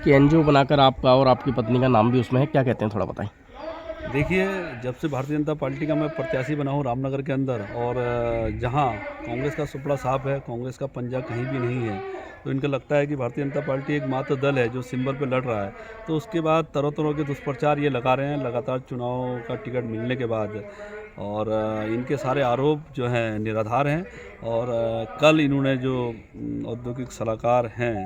कि एनजीओ बनाकर आपका और आपकी पत्नी का नाम भी उसमें है, क्या कहते हैं, थोड़ा बताएं। देखिए, जब से भारतीय जनता पार्टी का मैं प्रत्याशी बना हूँ रामनगर के अंदर, और जहाँ कांग्रेस का सुपड़ा साफ है, कांग्रेस का पंजा कहीं भी नहीं है, तो इनको लगता है कि भारतीय जनता पार्टी एक मात्र दल है जो सिंबल पे लड़ रहा है। तो उसके बाद तरह तरह के दुष्प्रचार ये लगा रहे हैं लगातार चुनाव का टिकट मिलने के बाद, और इनके सारे आरोप जो हैं निराधार हैं। और कल इन्होंने जो औद्योगिक सलाहकार हैं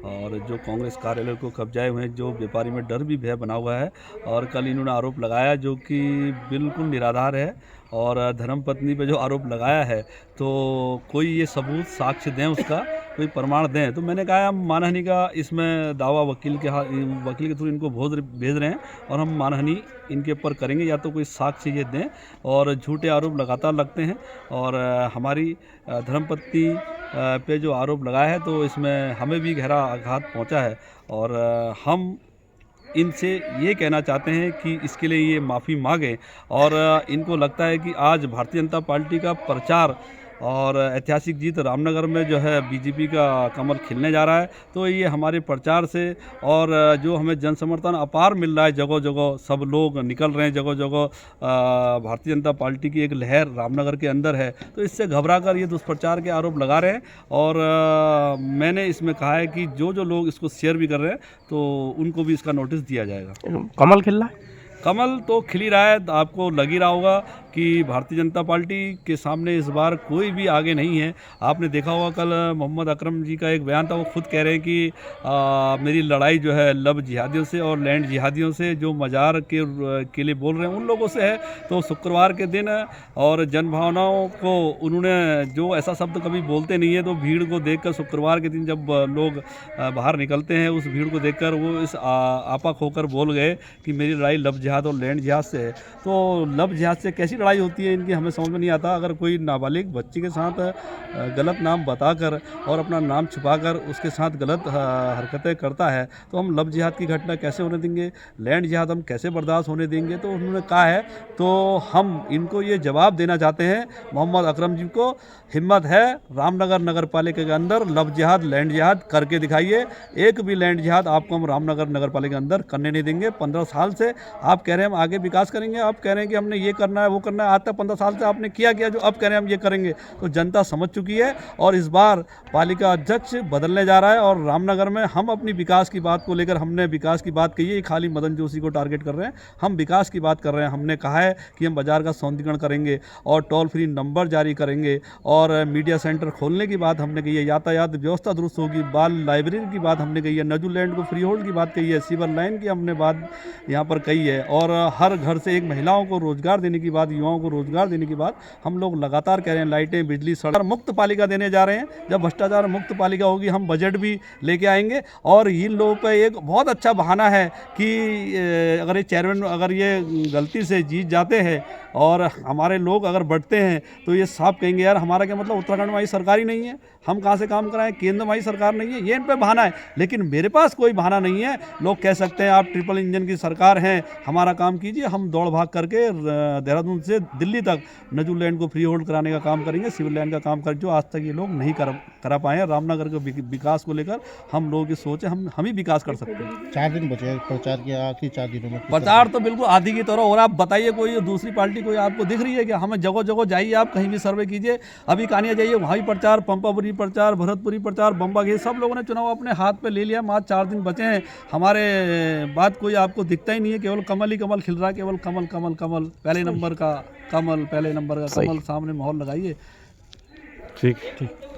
और जो कांग्रेस कार्यालय को कब्जाए हुए हैं, जो व्यापारी में डर भी भय बना हुआ है, और कल इन्होंने आरोप लगाया जो कि बिल्कुल निराधार है। और धर्मपत्नी पे जो आरोप लगाया है, तो कोई ये सबूत साक्ष्य दें, उसका कोई प्रमाण दें। तो मैंने कहा हम मानहानि का इसमें दावा वकील के थ्रू इनको भेज रहे हैं, और हम मानहानि इनके ऊपर करेंगे, या तो कोई साक्ष्य ये दें। और झूठे आरोप लगातार लगते हैं, और हमारी धर्मपत्नी पे जो आरोप लगाया है, तो इसमें हमें भी गहरा आघात पहुंचा है। और हम इनसे ये कहना चाहते हैं कि इसके लिए ये माफ़ी मांगें। और इनको लगता है कि आज भारतीय जनता पार्टी का प्रचार और ऐतिहासिक जीत रामनगर में जो है बीजेपी का कमल खिलने जा रहा है, तो ये हमारे प्रचार से, और जो हमें जन समर्थन अपार मिल रहा है, जगह जगह सब लोग निकल रहे हैं, जगह जगह भारतीय जनता पार्टी की एक लहर रामनगर के अंदर है, तो इससे घबरा कर ये दुष्प्रचार के आरोप लगा रहे हैं। और मैंने इसमें कहा है कि जो जो लोग इसको शेयर भी कर रहे हैं, तो उनको भी इसका नोटिस दिया जाएगा। कमल खिल रहा है। कमल तो खिल ही रहा है, आपको लग ही रहा होगा कि भारतीय जनता पार्टी के सामने इस बार कोई भी आगे नहीं है। आपने देखा होगा कल मोहम्मद अकरम जी का एक बयान था, वो खुद कह रहे हैं कि मेरी लड़ाई जो है लब जिहादियों से और लैंड जिहादियों से, जो मज़ार के लिए बोल रहे हैं उन लोगों से है। तो शुक्रवार के दिन और जनभावनाओं को उन्होंने, जो ऐसा शब्द कभी बोलते नहीं है, तो भीड़ को देखकर शुक्रवार के दिन जब लोग बाहर निकलते हैं, उस भीड़ को देखकर वो इस आपा खोकर बोल गए कि मेरी लड़ाई लब जिहाद और लैंड जिहाद से है। तो लब जिहाद से कैसी लड़ाई होती है इनकी हमें समझ में नहीं आता। अगर कोई नाबालिग बच्ची के साथ गलत नाम बताकर और अपना नाम छुपाकर उसके साथ गलत हरकतें करता है, तो हम लब जिहाद की घटना कैसे होने देंगे, लैंड जिहाद हम कैसे बर्दाश्त होने देंगे। तो उन्होंने कहा है, तो हम इनको ये जवाब देना चाहते हैं मोहम्मद अकरम जी को, हिम्मत है रामनगर नगर पालिका के अंदर लब जिहाद लैंड जिहाद करके दिखाइए। एक भी लैंड जिहाद आपको हम रामनगर नगर पालिका के अंदर करने नहीं देंगे। 15 साल से आप कह रहे हैं हम आगे विकास करेंगे, आप कह रहे हैं कि हमने ये करना है वो करना है, आज तक 15 साल से आपने किया जो अब कह रहे हैं हम ये करेंगे। तो जनता समझ चुकी है, और इस बार पालिका अध्यक्ष बदलने जा रहा है। और रामनगर में हम अपनी विकास की बात को लेकर, हमने विकास की बात कही है, खाली मदन जोशी को टारगेट कर रहे हैं, हम विकास की बात कर रहे हैं। हमने कहा है कि हम बाजार का सौंदर्यीकरण करेंगे और टोल फ्री नंबर जारी करेंगे, और मीडिया सेंटर खोलने की बात हमने कही है, यातायात व्यवस्था दुरुस्त होगी, बाल लाइब्रेरी की बात हमने कही है, नजूलैंड को फ्री होल्ड की बात कही है, सीवर लाइन की हमने बात यहाँ पर कही है, और हर घर से एक महिलाओं को रोजगार देने की बात, युवाओं को रोजगार देने की बात हम लोग लगातार कह रहे हैं। लाइटें, बिजली, सड़क मुक्त पालिका देने जा रहे हैं। जब भ्रष्टाचार मुक्त पालिका होगी, हम बजट भी लेके आएंगे। और इन लोगों पर एक बहुत अच्छा बहाना है कि अगर ये चेयरमैन, अगर ये गलती से जीत जाते हैं और हमारे लोग अगर बढ़ते हैं, तो ये साफ कहेंगे यार हमारा क्या मतलब, उत्तराखंड में हमारी सरकार ही नहीं है, हम कहाँ से काम कराएं, केंद्र में हमारी सरकार नहीं है। ये इन पे बहाना है, लेकिन मेरे पास कोई बहाना नहीं है। लोग कह सकते हैं आप ट्रिपल इंजन की सरकार हैं, हमारा काम कीजिए, हम दौड़ भाग करके देहरादून से दिल्ली तक नजूलैंड को फ्री होल्ड कराने का काम करेंगे, सिविल लाइन का काम कर, जो आज तक ये लोग नहीं करा पाए हैं। रामनगर के विकास को लेकर हम लोगों की सोच है, हम ही विकास कर सकते हैं। 4 दिन बचे प्रचार के, आखिरी 4 दिनों में प्रचार तो बिल्कुल आधी की तरह। और आप बताइए कोई दूसरी पार्टी कोई आपको दिख रही है कि हमें जगह जगह जाइए, आप कहीं भी सर्वे कीजिए, अभी कानिया जाइए, वहाँ भी प्रचार, पंपापुरी प्रचार, भरतपुरी प्रचार, बम्बा घे, सब लोगों ने चुनाव अपने हाथ पे ले लिया। मात्र 4 दिन बचे हैं, हमारे बाद कोई आपको दिखता ही नहीं है, केवल कमल ही कमल खिल रहा है, केवल कमल कमल कमल, पहले नंबर का कमल, पहले नंबर का कमल, सामने माहौल लगाइए। ठीक ठीक।